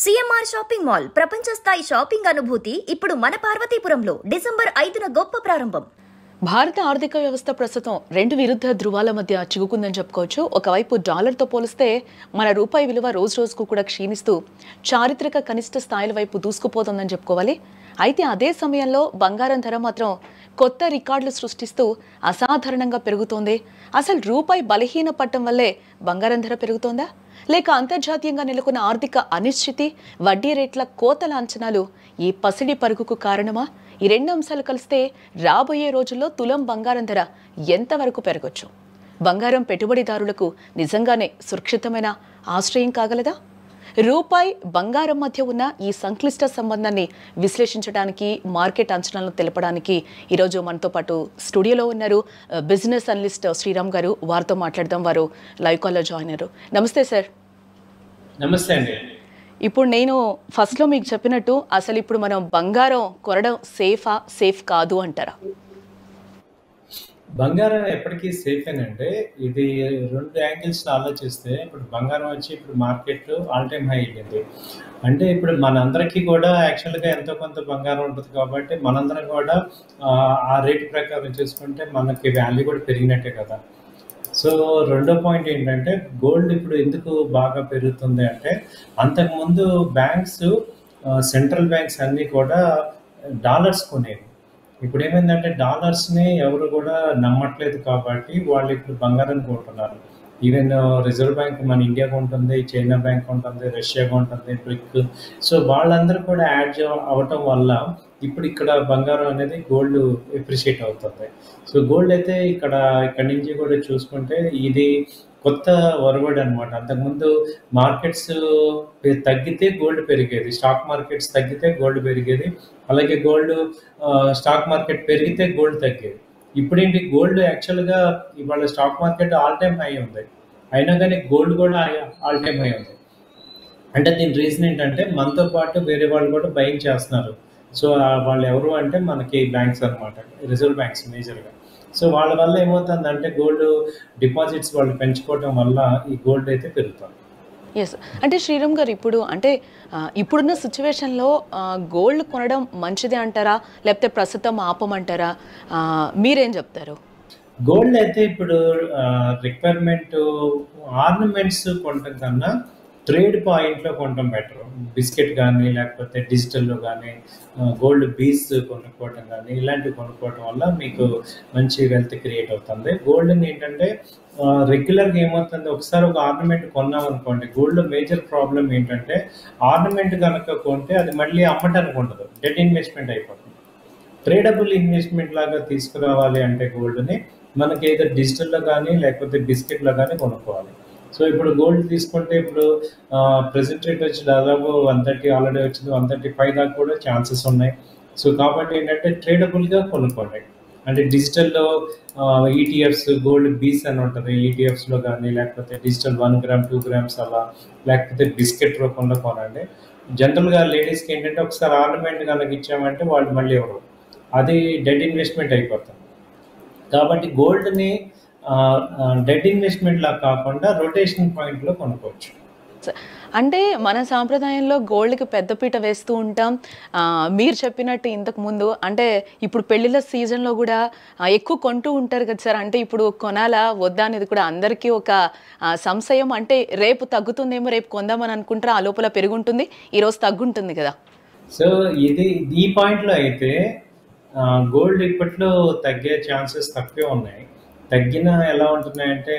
CMR shopping mall ప్రపంచ స్థాయి shopping అనుభూతి ఇప్పుడు మన పార్వతీపురంలో డిసెంబర్ 5న గొప్ప ప్రారంభం. భారత ఆర్థిక వ్యవస్థ ప్రస్తుతం రెండు విరుద్ధ ధృవాల మధ్య చిగుకుందని చెప్పుకోవచ్చు. ఒకవైపు డాలర్తో పోలిస్తే మన రూపాయి విలువ రోజు రోజుకు కూడా క్షీణిస్తూ చారిత్రక కనిష్ట స్థాయిల వైపు దూసుకుపోతుందని చెప్పుకోవాలి. అయితే అదే సమయంలో బంగారం ధర మాత్రం కొత్త రికార్డులు సృష్టిస్తూ అసాధారణంగా పెరుగుతోంది. అసలు రూపాయి బలహీన పట్టడం వల్లే బంగారం ధర పెరుగుతోందా, లేక అంతర్జాతీయంగా నెలకొన్న ఆర్థిక అనిశ్చితి, వడ్డీ రేట్ల కోతల అంచనాలు ఈ పసిడి పరుగుకు కారణమా? ఈ రెండు అంశాలు కలిస్తే రాబోయే రోజుల్లో తులం బంగారం ధర ఎంతవరకు పెరగొచ్చు? బంగారం పెట్టుబడిదారులకు నిజంగానే సురక్షితమైన ఆశ్రయం కాగలదా? రూపాయి బంగారం మధ్య ఉన్న ఈ సంక్లిష్ట సంబంధాన్ని విశ్లేషించడానికి, మార్కెట్ అంచనాలను తెలపడానికి ఈరోజు మనతో పాటు స్టూడియోలో ఉన్నారు బిజినెస్ అనలిస్ట్ శ్రీరామ్ గారు. వారితో మాట్లాడదాం. వారు లైవ్ కాల్లో జాయిన్ అయ్యారు. నమస్తే సార్. నమస్తే అండి. ఇప్పుడు నేను ఫస్ట్లో మీకు చెప్పినట్టు అసలు ఇప్పుడు మనం బంగారం కొనడం సేఫ్ కాదు అంటారా? బంగారం ఎప్పటికీ సేఫేనంటే, ఇది రెండు యాంగిల్స్ ఆలోచిస్తే ఇప్పుడు బంగారం వచ్చి ఇప్పుడు మార్కెట్ ఆల్ టైమ్ హై అయ్యింది. అంటే ఇప్పుడు మనందరికీ కూడా యాక్చువల్గా ఎంతో కొంత బంగారం ఉంటుంది కాబట్టి మనందరం కూడా ఆ రేట్ ప్రకారం చూసుకుంటే మనకి వాల్యూ కూడా పెరిగినట్టే కదా. సో రెండో పాయింట్ ఏంటంటే, గోల్డ్ ఇప్పుడు ఎందుకు బాగా పెరుగుతుంది అంటే, అంతకుముందు బ్యాంక్స్ సెంట్రల్ బ్యాంక్స్ అన్నీ కూడా డాలర్స్ కొనేవి. ఇప్పుడు ఏమైందంటే డాలర్స్ని ఎవరు కూడా నమ్మట్లేదు కాబట్టి వాళ్ళు ఇప్పుడు బంగారం కొంటున్నారు. ఈవెన్ రిజర్వ్ బ్యాంక్ మన ఇండియాకు ఉంటుంది, చైనా బ్యాంక్ ఉంటుంది, రష్యాకు ఉంటుంది, బ్రిక్. సో వాళ్ళందరూ కూడా యాడ్ అవ్వటం వల్ల ఇప్పుడు ఇక్కడ బంగారం అనేది గోల్డ్ ఎప్రిషియేట్ అవుతుంది. సో గోల్డ్ అయితే ఇక్కడ నుంచి కూడా చూసుకుంటే ఇది కొత్త ఒరవడి అనమాట. అంతకుముందు మార్కెట్స్ తగ్గితే గోల్డ్ పెరిగేది, స్టాక్ మార్కెట్స్ తగ్గితే గోల్డ్ పెరిగేది, అలాగే స్టాక్ మార్కెట్ పెరిగితే గోల్డ్ తగ్గేది. ఇప్పుడేంటి, గోల్డ్ యాక్చువల్గా ఇవాళ stock market all time high ఉంది, అయినా కానీ గోల్డ్ కూడా ఆల్ టైమ్ హై ఉంది. అంటే దీని రీజన్ ఏంటంటే, మనతో పాటు వేరే వాళ్ళు కూడా బయింగ్ చేస్తున్నారు. సో వాళ్ళు ఎవరు అంటే మనకి బ్యాంక్స్ అనమాట, రిజర్వ్ బ్యాంక్స్ మేజర్గా. సో వాళ్ళ వల్ల ఏమవుతుందంటే గోల్డ్ డిపాజిట్స్ వాళ్ళు పెంచుకోవడం వల్ల ఈ గోల్డ్ అయితే పెరుగుతుంది. ఎస్, అంటే శ్రీరామ్ గారు ఇప్పుడున్న సిచ్యువేషన్లో గోల్డ్ కొనడం మంచిదే అంటారా, లేకపోతే ప్రస్తుతం ఆపమంటారా? మీరేం చెప్తారు? గోల్డ్ అయితే ఇప్పుడు రిక్వైర్మెంట్ ఆర్నమెంట్స్ కొనడం కన్నా ట్రేడ్ పాయింట్లో కొనడం బెటర్. బిస్కెట్ కానీ లేకపోతే డిజిటల్లో కానీ గోల్డ్ బీస్ కొనుక్కోవడం కానీ ఇలాంటివి కొనుక్కోవడం వల్ల మీకు మంచి వెల్త్ క్రియేట్ అవుతుంది. గోల్డ్ని ఏంటంటే రెగ్యులర్గా ఏమవుతుంది, ఒకసారి ఒక ఆర్నమెంట్ కొన్నాం అనుకోండి, గోల్డ్లో మేజర్ ప్రాబ్లం ఏంటంటే ఆర్నమెంట్ కనుక కొంటే అది మళ్ళీ అమ్మటానికి ఉండదు, డెడ్ ఇన్వెస్ట్మెంట్ అయిపోతుంది. ట్రేడబుల్ ఇన్వెస్ట్మెంట్ లాగా తీసుకురావాలి అంటే గోల్డ్ని మనకి ఏదో డిజిటల్లో కానీ లేకపోతే బిస్కెట్లో కానీ కొనుక్కోవాలి. సో ఇప్పుడు గోల్డ్ తీసుకుంటే ఇప్పుడు ప్రెసెంట్ రేట్ వచ్చి దాదాపు 130 ఆల్రెడీ వచ్చింది, 135 దాకా కూడా ఛాన్సెస్ ఉన్నాయి. సో కాబట్టి ఏంటంటే ట్రేడబుల్గా కొనుక్కోండి. అంటే డిజిటల్లో ఈటీఎఫ్స్ గోల్డ్ బీస్ అని ఉంటుంది, ఈటీఎఫ్స్లో కానీ లేకపోతే డిజిటల్ 1 గ్రామ్ 2 గ్రామ్స్ అలా, లేకపోతే బిస్కెట్ రూపంలో కొనండి. జనరల్గా లేడీస్కి ఏంటంటే ఒకసారి ఆర్నమెంట్ కనుక ఇచ్చామంటే వాళ్ళు మళ్ళీ ఎవరు, అది డెడ్ ఇన్వెస్ట్మెంట్ అయిపోతుంది. కాబట్టి గోల్డ్ని డెడ్ ఇన్వెస్ట్మెంట్ లా కాకుండా రొటేషన్ పాయింట్లో కొనుక్కోవచ్చు. అంటే మన సాంప్రదాయంలో గోల్డ్కి పెద్దపీట వేస్తూ ఉంటాం. మీరు చెప్పినట్టు ఇంతకు ముందు అంటే ఇప్పుడు పెళ్లిళ్ళ సీజన్లో కూడా ఎక్కువ కొంటూ ఉంటారు కదా సార్. అంటే ఇప్పుడు కొనాలా వద్దా అనేది కూడా అందరికీ ఒక సంశయం. అంటే రేపు తగ్గుతుందేమో, రేపు కొందామని అనుకుంటారా, ఆ లోపల పెరుగుంటుంది, ఈరోజు తగ్గుంటుంది కదా. సో ఈ పాయింట్లో అయితే గోల్డ్ ఇప్పట్లో తగ్గే ఛాన్సెస్ తక్కువే ఉన్నాయి. తగ్గిన ఎలా ఉంటున్నాయంటే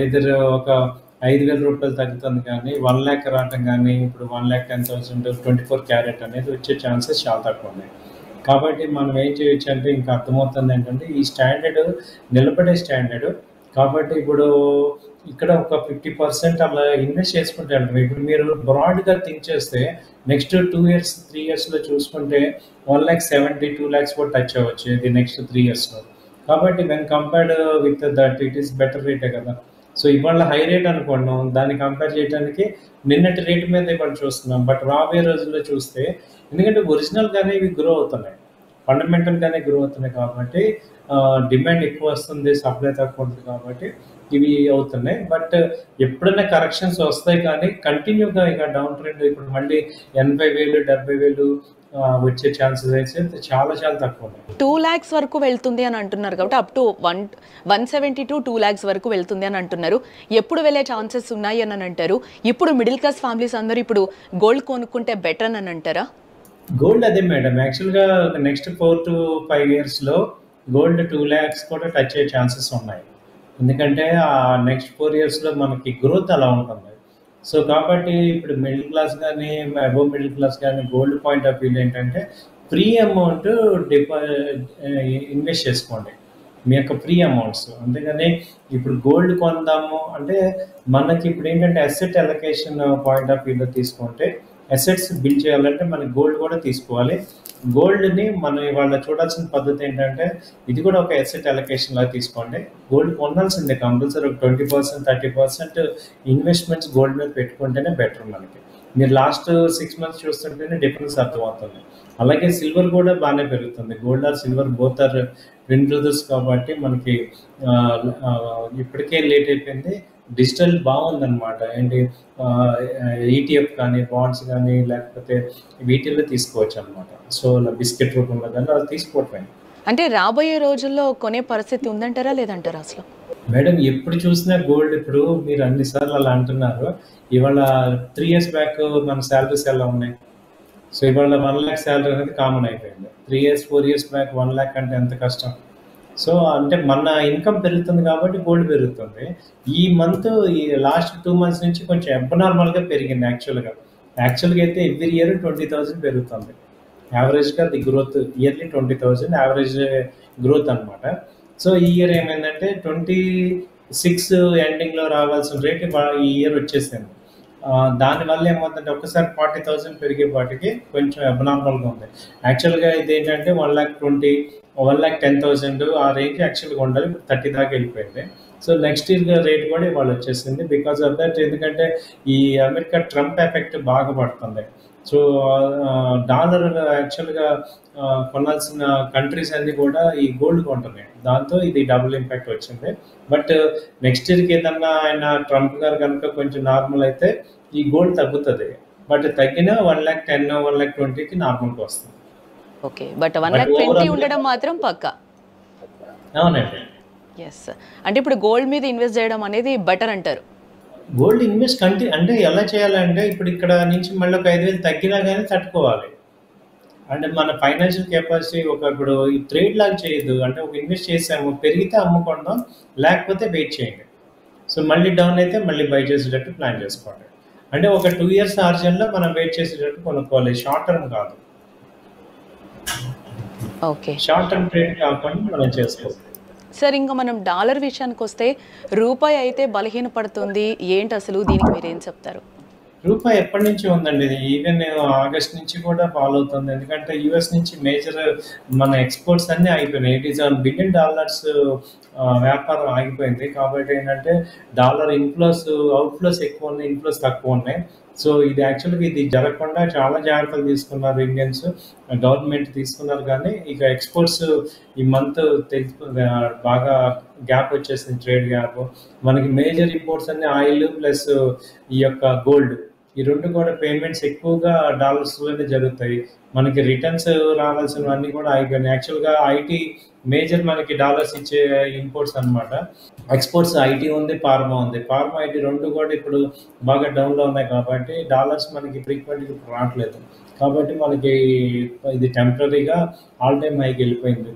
ఎదురు ఒక 5,000 రూపాయలు తగ్గుతుంది కానీ 1 lakh రావటం కానీ ఇప్పుడు 1,10,000 24 క్యారెట్ అనేది వచ్చే ఛాన్సెస్ చాలా తక్కువ ఉన్నాయి. కాబట్టి మనం ఏం చేయొచ్చు అంటే, ఇంకా అర్థమవుతుంది ఏంటంటే ఈ స్టాండర్డ్ నిలబడే స్టాండర్డ్. కాబట్టి ఇప్పుడు ఇక్కడ ఒక 50% అలా ఇన్వెస్ట్ చేసుకుంటే అంటారు. ఇప్పుడు మీరు బ్రాడ్గా థింక్ చేస్తే నెక్స్ట్ 2 years 3 yearsలో చూసుకుంటే 1,70,000 2 lakhs కూడా టచ్ అవ్వచ్చు ఇది నెక్స్ట్ 3 yearsలో. కాబట్టి when compared with that it is better రేటే కదా. సో ఇవాళ హై రేట్ అనుకున్నాం, దాన్ని కంపేర్ చేయడానికి నిన్నటి రేటు మీద ఇవాళ చూస్తున్నాం. బట్ రాబోయే రోజుల్లో చూస్తే, ఎందుకంటే ఒరిజినల్గానే ఇవి గ్రో అవుతున్నాయి, ఫండమెంటల్గానే గ్రో అవుతున్నాయి కాబట్టి డిమాండ్ ఎక్కువ వస్తుంది, సప్లై తక్కువ ఉంటుంది. కాబట్టి ఇవి అవుతున్నాయి. బట్ ఎప్పుడైనా కరెక్షన్స్ వస్తాయి కానీ కంటిన్యూగా ఇక డౌన్ ట్రెండ్ ఇప్పుడు మళ్ళీ 80,000 70,000 వచ్చే ఛాన్సెస్ అయితే చాలా చాలా తక్కువ ఉన్నాయి. 2 lakhs వరకు వెళ్తుంది అని అంటున్నారు కాబట్టి అప్ టు 170 to 2 lakhs వరకు వెళ్తుంది అని అంటున్నారు. ఎప్పుడు వెళ్ళే ఛాన్సెస్ ఉన్నాయి అని అంటారు. ఇప్పుడు మిడిల్ క్లాస్ ఫ్యామిలీస్ అందరూ ఇప్పుడు గోల్డ్ కొనుక్కుంటే బెటర్ అని అంటారా? గోల్డ్ అదే మేడం, యాక్చువల్గా నెక్స్ట్ 4 to 5 yearsలో గోల్డ్ 2 lakhs కూడా టచ్ అయ్యే ఛాన్సెస్ ఉన్నాయి. ఎందుకంటే ఆ నెక్స్ట్ 4 yearsలో మనకి గ్రోత్ అలా ఉంటుంది. సో కాబట్టి ఇప్పుడు మిడిల్ క్లాస్ కానీ అబోవ్ మిడిల్ క్లాస్ కానీ గోల్డ్ పాయింట్ ఆఫ్ వ్యూ ఏంటంటే ఫ్రీ అమౌంట్ ఇన్వెస్ట్ చేసుకోండి, మీ యొక్క ఫ్రీ అమౌంట్స్. అంతేగాని ఇప్పుడు గోల్డ్ కొందాము అంటే మనకి ఇప్పుడు ఏంటంటే అసెట్ అలొకేషన్ పాయింట్ ఆఫ్ వ్యూలో తీసుకుంటే అసెట్స్ బిల్డ్ చేయాలంటే మనకి గోల్డ్ కూడా తీసుకోవాలి. గోల్డ్ని మనం ఇవాళ చూడాల్సిన పద్ధతి ఏంటంటే ఇది కూడా ఒక అసెట్ అలొకేషన్ లాగా తీసుకోండి. గోల్డ్ కొనాల్సిందే కంపల్సరీ ఒక 20% 30% ఇన్వెస్ట్మెంట్స్ గోల్డ్ మీద పెట్టుకుంటేనే బెటర్ మనకి. మీరు లాస్ట్ 6 months చూస్తుంటేనే డిఫరెన్స్ అర్థమవుతుంది. అలాగే సిల్వర్ కూడా బాగానే పెరుగుతుంది. Gold or silver both are twin brothers కాబట్టి మనకి ఇప్పటికే లేట్ అయిపోయింది. డిజిటల్ బాగుందన్నమాట. ఏంటి ఈటీఎఫ్ కానీ బాండ్స్ కానీ లేకపోతే వీటిల్లో తీసుకోవచ్చు అనమాట. సో బిస్కెట్ రూపంలో కానీ అది తీసుకోవటమే. అంటే రాబోయే రోజుల్లో కొనే పరిస్థితి ఉందంటారా లేదంటారా అసలు? మేడం ఎప్పుడు చూసినా గోల్డ్, ఇప్పుడు మీరు అన్నిసార్లు అలా అంటున్నారు. ఇవాళ 3 years బ్యాక్ మన శాలరీస్ ఎలా ఉన్నాయి? సో ఇవాళ 1 lakh శాలరీ అనేది కామన్ అయిపోయింది. 3 years 4 years బ్యాక్ 1 lakh అంటే ఎంత కష్టం. సో అంటే మన ఇన్కమ్ పెరుగుతుంది కాబట్టి గోల్డ్ పెరుగుతుంది. ఈ మంత్ ఈ లాస్ట్ 2 months నుంచి కొంచెం అబ్నార్మల్గా పెరిగింది. యాక్చువల్గా అయితే ఎవ్రీ ఇయర్ 20,000 పెరుగుతుంది. యావరేజ్గా the growth yearly 20,000 average growth అనమాట. సో ఈ ఇయర్ ఏమైందంటే 26 ఎండింగ్లో రావాల్సిన రేట్ ఈ ఇయర్ వచ్చేసింది. దానివల్ల ఏమవుతుందంటే ఒక్కసారి 40,000 పెరిగేపాటికి కొంచెం అబ్నార్మల్గా ఉంది. యాక్చువల్గా ఇది ఏంటంటే 1,20,000 1,10,000 ఆ రేంజ్ యాక్చువల్గా ఉండాలి. 30 దాకా వెళ్ళిపోయింది. సో నెక్స్ట్ ఇయర్ రేట్ కూడా ఇవాళ వచ్చేసింది. బికాస్ ఆఫ్ దట్ ఎందుకంటే ఈ అమెరికా ట్రంప్ ఎఫెక్ట్ బాగా పడుతుంది. సో డాలర్ యాక్చువల్గా కొనాల్సిన కంట్రీస్ అన్నీ కూడా ఈ గోల్డ్ కొంటున్నాయి. దాంతో ఇది డబుల్ ఇంపాక్ట్ వచ్చింది. బట్ నెక్స్ట్ ఇయర్కి ఏదన్నా ఆయన ట్రంప్ గారు కనుక కొంచెం నార్మల్ అయితే ఈ గోల్డ్ తగ్గుతుంది. బట్ తగ్గినా 1,10,000 1,20,000కి నార్మల్గా వస్తుంది. ఓకే, బట్ 1,20,000 ఉండడం మాత్రం పక్కా. అవునండి. ఎస్, అంటే ఇప్పుడు గోల్డ్ మీద ఇన్వెస్ట్ చేయడం అనేది బెటర్ అంటారు. గోల్డ్ ఇన్వెస్ట్ అంటే ఎలా చేయాలంటే ఇప్పుడు ఇక్కడ నుంచి మళ్ళీ ఒక 5,000 తగ్గినా కానీ తట్టుకోవాలి. అంటే మన ఫైనాన్షియల్ కెపాసిటీ ఇప్పుడు ఈ ట్రేడ్ లాగా చేయొద్దు. అంటే ఒక ఇన్వెస్ట్ చేసాము, పెరిగితే అమ్ముకుందాం, లేకపోతే వెయిట్ చేయండి. సో మళ్ళీ డౌన్ అయితే మళ్ళీ బై చేసేటట్టు ప్లాన్ చేసుకోండి. అంటే ఒక 2 years ఆర్జన్లో మనం వెయిట్ చేసేటట్టు కొనుక్కోవాలి, షార్ట్ టర్మ్ కాదు. ఓకే, షార్ట్ టర్మ్ ట్రేడ్ కాకుండా మనం చేసుకోవాలి. సార్, ఇంకా మనం డాలర్ విషయానికి వస్తే రూపాయి అయితే బలహీనపడుతుంది. ఏంటి అసలు దీనికి మీరేం చెప్తారు? రూపాయి ఎప్పటి నుంచి ఉందండి, ఇది ఈవెన్ ఆగస్ట్ నుంచి కూడా ఫాలో అవుతుంది. ఎందుకంటే యుఎస్ నుంచి మేజర్ మన ఎక్స్పోర్ట్స్ అన్నీ ఆగిపోయినాయి. $87 billion వ్యాపారం ఆగిపోయింది. కాబట్టి ఏంటంటే డాలర్ ఇన్ఫ్లోస్ అవుట్ఫ్లోస్ ఎక్కువ ఉన్నాయి, ఇన్ఫ్లోస్ తక్కువ ఉన్నాయి. సో ఇది యాక్చువల్గా ఇది జరగకుండా చాలా జాగ్రత్తలు తీసుకున్నారు ఇండియన్స్, గవర్నమెంట్ తీసుకున్నారు. కానీ ఇక ఎక్స్పోర్ట్స్ ఈ మంత్ బాగా గ్యాప్ వచ్చేసింది, ట్రేడ్ గ్యాప్. మనకి మేజర్ ఇంపోర్ట్స్ అన్ని ఆయిల్ ప్లస్ ఈ యొక్క గోల్డ్, ఈ రెండు కూడా పేమెంట్స్ ఎక్కువగా డాలర్స్లోనే జరుగుతాయి. మనకి రిటర్న్స్ రావాల్సినవన్నీ కూడా అయిపోయినాయి. యాక్చువల్గా ఐటీ మేజర్ మనకి డాలర్స్ ఇచ్చే ఇంపోర్ట్స్ అనమాట. ఎక్స్పోర్ట్స్ ఐటీ ఉంది, ఫార్మా ఉంది. ఫార్మా ఐటీ రెండు కూడా ఇప్పుడు బాగా డౌన్లో ఉన్నాయి. కాబట్టి డాలర్స్ మనకి ఫ్రీక్వెంట్గా రావట్లేదు. కాబట్టి మనకి ఇది టెంపరీగా ఆల్ టైమ్ హైకి వెళ్ళిపోయింది.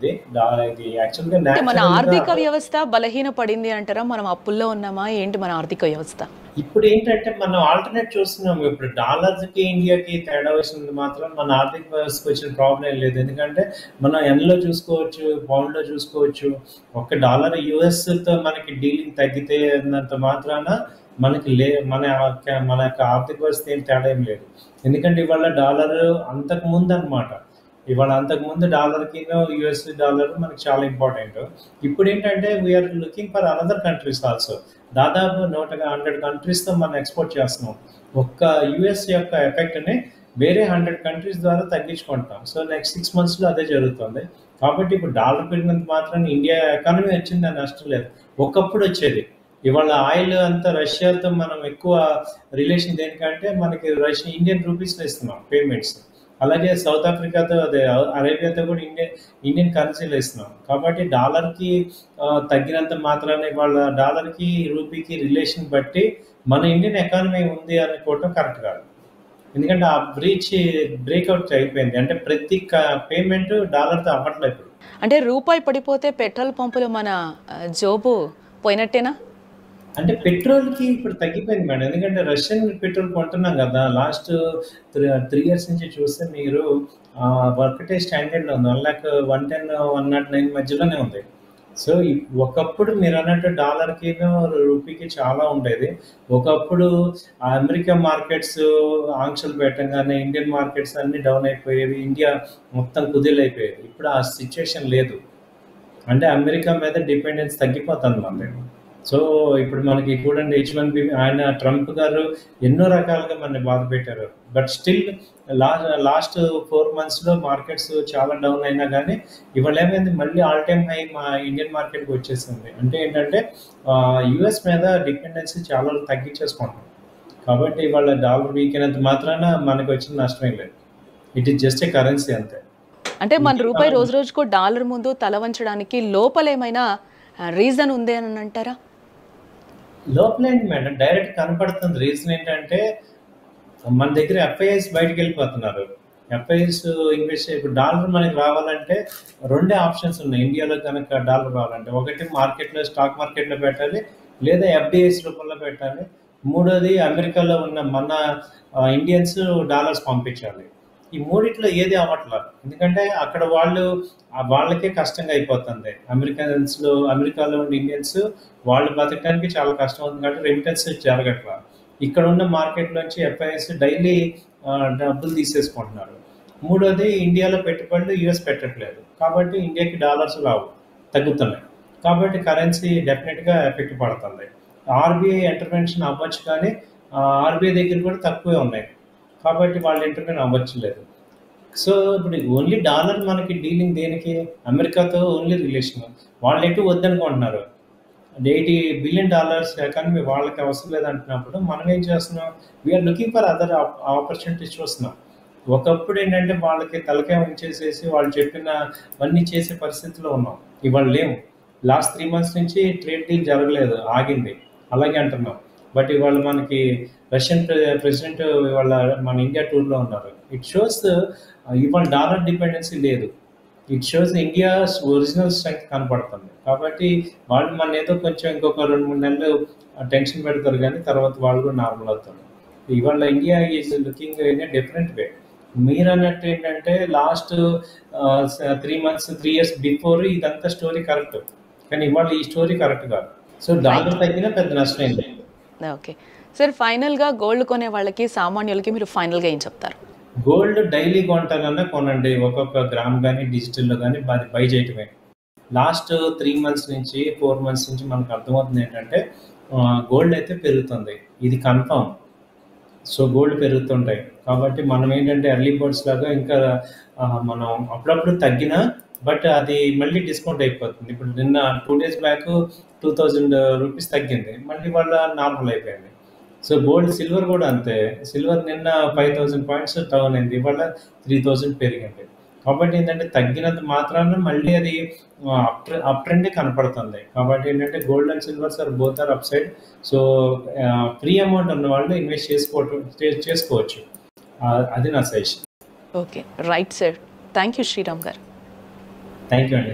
ఇది యాక్చువల్గా మన ఆర్థిక వ్యవస్థ బలహీన పడింది అంటారా? మనం అప్పుల్లో ఉన్నామా ఏంటి మన ఆర్థిక వ్యవస్థ? ఇప్పుడు ఏంటంటే మనం ఆల్టర్నేట్ చూస్తున్నాము. ఇప్పుడు డాలర్కి ఇండియాకి తేడా వచ్చింది మాత్రం మన ఆర్థిక వ్యవస్థకు వచ్చిన ప్రాబ్లం ఏం లేదు. ఎందుకంటే మనం ఎన్లో చూసుకోవచ్చు, పౌండ్లో చూసుకోవచ్చు. ఒక $1 యూఎస్తో మనకి డీలింగ్ తగ్గితే అన్నంత మాత్రాన మనకి మన యొక్క ఆర్థిక వ్యవస్థ ఏం తేడా ఏం లేదు. ఎందుకంటే ఇవాళ డాలర్ అంతకుముందు అనమాట, ఇవాళ అంతకుముందు డాలర్కి యుఎస్ డాలర్ మనకి చాలా ఇంపార్టెంట్. ఇప్పుడు ఏంటంటే we are looking for another countries also. దాదాపు 100 కంట్రీస్తో మనం ఎక్స్పోర్ట్ చేస్తున్నాం. ఒక్క యుఎస్ యొక్క ఎఫెక్ట్ని వేరే 100 కంట్రీస్ ద్వారా తగ్గించుకుంటాం. సో నెక్స్ట్ 6 monthsలో అదే జరుగుతుంది. కాబట్టి ఇప్పుడు డాలర్ పెరిగినంత మాత్రం ఇండియా ఎకానమీ వచ్చిందని నష్టం లేదు. ఒకప్పుడు వచ్చేది, ఇవాళ ఆయిల్ అంతా రష్యాతో మనం ఎక్కువ రిలేషన్ దేనికంటే మనకి ఇండియన్ రూపీస్లో ఇస్తున్నాం పేమెంట్స్. అలాగే సౌత్ ఆఫ్రికాతో అదే అరేబియాతో కూడా ఇండియన్ కరెన్సీలో ఇస్తున్నాం. కాబట్టి డాలర్కి తగ్గినంత మాత్రాన్ని వాళ్ళ డాలర్కి రూపీకి రిలేషన్ బట్టి మన ఇండియన్ ఎకానమీ ఉంది అనుకోవటం కరెక్ట్ కాదు. ఎందుకంటే ఆ బ్రేక్అవుట్ అయిపోయింది. అంటే ప్రతి పేమెంట్ డాలర్తో అవ్వట్లేదు ఇప్పుడు. అంటే రూపాయి పడిపోతే పెట్రోల్ పంపులు మన జోబు పోయినట్టేనా? అంటే పెట్రోల్కి ఇప్పుడు తగ్గిపోయింది మేడం. ఎందుకంటే రష్యన్ పెట్రోల్ కొంటున్నాం కదా. లాస్ట్ 3 years నుంచి చూస్తే మీరు ఒకటే స్టాండర్డ్లో ఉంది. 110, 109 మధ్యలోనే ఉంది. సో ఒకప్పుడు మీరు అన్నట్టు డాలర్కి రూపీకి చాలా ఉండేది. ఒకప్పుడు అమెరికా మార్కెట్స్ ఆంక్షలు పెట్టంగానే ఇండియన్ మార్కెట్స్ అన్ని డౌన్ అయిపోయేవి. ఇండియా మొత్తం కుదేలైపోయేది. ఇప్పుడు ఆ సిచ్యువేషన్ లేదు. అంటే అమెరికా మీద డిపెండెన్స్ తగ్గిపోతుంది మనకి. సో ఇప్పుడు మనకి చూడండి H1B ఆయన ట్రంప్ గారు ఎన్నో రకాలుగా మనని బాధ పెట్టారు. బట్ స్టిల్ లాస్ట్ 4 monthsలో మార్కెట్స్ చాలా డౌన్ అయినా కానీ ఇవాళ ఏమైంది, మళ్ళీ ఆల్ టైమ్ హై మా ఇండియన్ మార్కెట్కి వచ్చేసింది. అంటే ఏంటంటే యుఎస్ మీద డిపెండెన్సీ చాలా తగ్గించేసుకుంటాం. కాబట్టి ఇవాళ డాలర్ వీక్ అయినంత మాత్రాన మనకు వచ్చిన నష్టమే లేదు. It is just a currency అంతే. అంటే మన రూపాయి రోజు రోజుకు డాలర్ ముందు తల వంచడానికి లోపలేమైనా రీజన్ ఉంది అని అంటారా? లోపలేంటి మేడం, డైరెక్ట్ కనపడుతుంది. రీజన్ ఏంటంటే మన దగ్గర ఎఫ్ఐఎస్ బయటకు వెళ్ళిపోతున్నారు. ఎఫ్ఐఎస్ ఇన్వెస్ట్ ఇప్పుడు డాలర్ మనకి రావాలంటే 2 ఆప్షన్స్ ఉన్నాయి ఇండియాలో కనుక డాలర్ రావాలంటే. ఒకటి మార్కెట్లో స్టాక్ మార్కెట్లో పెట్టాలి, లేదా ఎఫ్డిఐస్ రూపంలో పెట్టాలి. మూడోది అమెరికాలో ఉన్న మన ఇండియన్స్ డాలర్స్ పంపించాలి. ఈ మూడిట్లో ఏది అవ్వట్లేదు. ఎందుకంటే అక్కడ వాళ్ళకే కష్టంగా అయిపోతుంది. అమెరికాలో ఉన్న ఇండియన్స్ వాళ్ళు బతకడానికి చాలా కష్టం అవుతుంది కాబట్టి రెమిటెన్స్ జరగట్లేదు. ఇక్కడ ఉన్న మార్కెట్ నుంచి ఎఫ్ఐఎస్ డైలీ డబ్బులు తీసేసుకుంటున్నారు. మూడోది ఇండియాలో పెట్టుబడులు యూఎస్ పెట్టట్లేదు. కాబట్టి ఇండియాకి డాలర్స్ రావు, తగ్గుతున్నాయి. కాబట్టి కరెన్సీ డెఫినెట్గా ఎఫెక్ట్ పడుతుంది. ఆర్బీఐ ఇంటర్వెన్షన్ అవ్వచ్చు, కానీ ఆర్బీఐ దగ్గర కూడా తక్కువే ఉన్నాయి. కాబట్టి వాళ్ళు ఇంటర్వ్యూని అవ్వట్లేదు. సో ఇప్పుడు ఓన్లీ డాలర్ మనకి డీలింగ్ దేనికి, అమెరికాతో ఓన్లీ రిలేషన్. వాళ్ళు ఎటు వద్దనుకుంటున్నారు. $80 billion ఎకానమీ వాళ్ళకి అవసరం లేదంటున్నప్పుడు మనం ఏం చేస్తున్నాం, we are looking for other opportunities చూస్తున్నాం. ఒకప్పుడు ఏంటంటే వాళ్ళకి తలకాయ ఉంచేసేసి వాళ్ళు చెప్పినవన్నీ చేసే పరిస్థితిలో ఉన్నాం. ఇవాళ లేవు. లాస్ట్ 3 months నుంచి ట్రేడ్ డీల్ జరగలేదు, ఆగింది. అలాగే అంటున్నాం. బట్ ఇవాళ మనకి రష్యన్ ప్రెసిడెంట్ ఇవాళ మన ఇండియా టూర్లో ఉన్నారు. ఇట్ షోస్ ఇవాళ డాలర్ డిపెండెన్సీ లేదు. It shows India original strength కనపడుతుంది. కాబట్టి వాళ్ళు మన ఏదో కొంచెం ఇంకొక 2-3 నెలలు టెన్షన్ పెడతారు, కానీ తర్వాత వాళ్ళు కూడా నార్మల్ అవుతారు. ఇవాళ India is looking in a different way. మీరు అన్నట్టు ఏంటంటే లాస్ట్ 3 years బిఫోర్ ఇదంతా స్టోరీ కరెక్ట్, కానీ ఇవాళ ఈ స్టోరీ కరెక్ట్ కాదు. సో డాలర్ తగ్గినా పెద్ద నష్టం ఏంటి. ఓకే సార్, ఫైనల్గా గోల్డ్ కొనే వాళ్ళకి సామాన్యులకి మీరు ఫైనల్గా ఏం చెప్తారు? గోల్డ్ డైలీ కొంటానన్నా కొనండి. ఒక్కొక్క గ్రామ్ కానీ డిజిటల్లో కానీ బై చేయటమే. లాస్ట్ 3 months నుంచి 4 months నుంచి మనకు అర్థమవుతుంది ఏంటంటే గోల్డ్ అయితే పెరుగుతుంది, ఇది కన్ఫర్మ్. So gold పెరుగుతుంటాయి. కాబట్టి మనం ఏంటంటే ఎర్లీ బర్డ్స్ లాగా ఇంకా మనం అప్పుడప్పుడు తగ్గినా బట్ అది మళ్ళీ డిస్కౌంట్ అయిపోతుంది. ఇప్పుడు నిన్న 2 days బ్యాక్ 2000 రూపీస్ తగ్గింది, మళ్ళీ వాళ్ళ నార్మల్ అయిపోయింది. సో గోల్డ్, సిల్వర్ కూడా అంతే. సిల్వర్ నిన్న 5000 points డౌన్ అయింది, ఇవాళ 3000 పెరిగింది. కాబట్టి ఏంటంటే తగ్గినంత మాత్రాన మళ్ళీ అది అప్ ట్రెండ్ కనపడుతుంది. కాబట్టి ఏంటంటే gold and silvers are both are upside. So free amount ఉన్న వాళ్ళు ఇన్వెస్ట్ చేసుకోవచ్చు. అది నా suggestion. Okay, right sir. Thank you Sriram గారు. థ్యాంక్ యూ అండి.